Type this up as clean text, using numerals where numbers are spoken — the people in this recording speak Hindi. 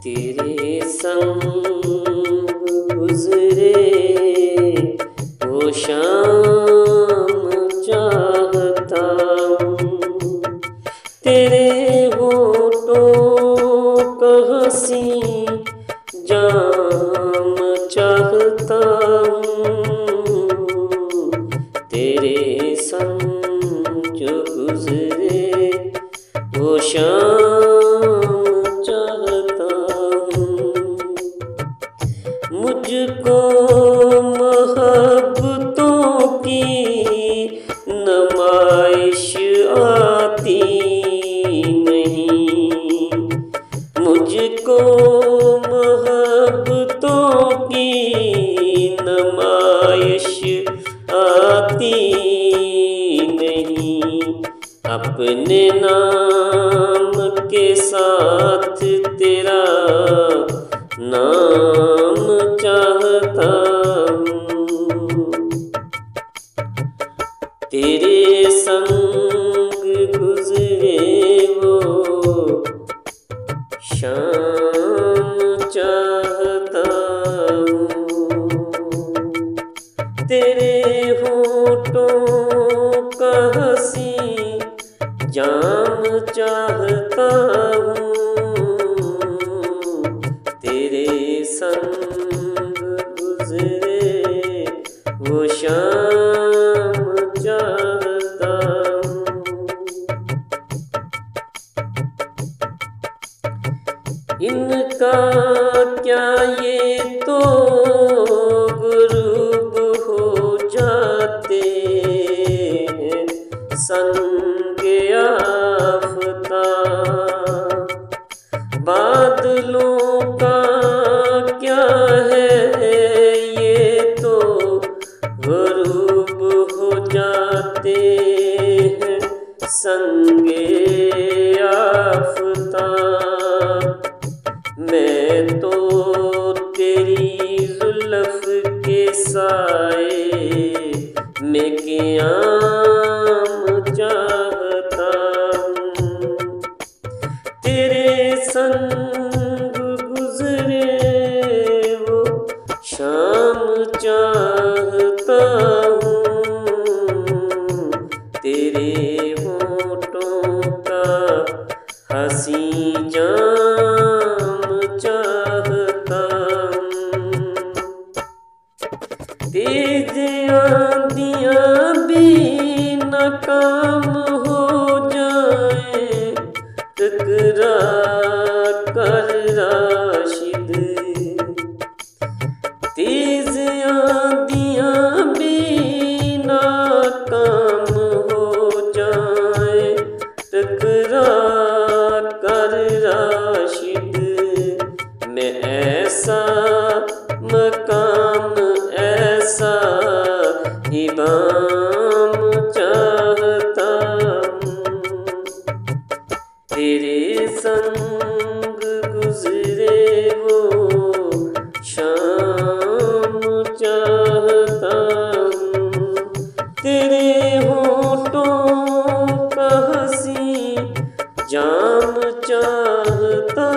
तेरे संग गुजरे वो शाम चाहता हूँ, तेरे होठों का हंसी जाम चाहता हूँ, तेरे संग जो गुजरे वो शाम चाहता हूँ। मुझको मोहब्बतों की नुमाइश आती नहीं, मुझको मोहब्बतों की नुमाइश आती नहीं। अपने नाम के साथ तेरा नाम चाहता हूँ, तेरे संग गुजरे वो शाम चाहता हूँ, तेरे होठों का हंसी जाम चाहता हूँ, तेरे संग गुजरे वो शाम चाहता हूँ। इनका क्या ये तो गुरूब हो जाते हैं संगे आफताब, बादलों का क्या है ये तो गुरूब हो जाते हैं संगे आफताब। मैं तो तेरी जुल्फ के साए में क़याम चाहता हूँ, तेरे संग गुजरे वो शाम चाहता हूँ, तेरे होठों का हंसी जाम चाहता हूँ। तेज आंधियाँ भी नाकाम हो जाए टकरा कर राशिद, तेज आंधियाँ भी नाकाम हो जाए टकरा कर राशिद। मैं ऐसा मकाम ऐसा इमाम चाहता हूँ, तेरे संग गुजरे वो शाम चाहता हूँ, तेरे होठों का हंसी जाम चाहता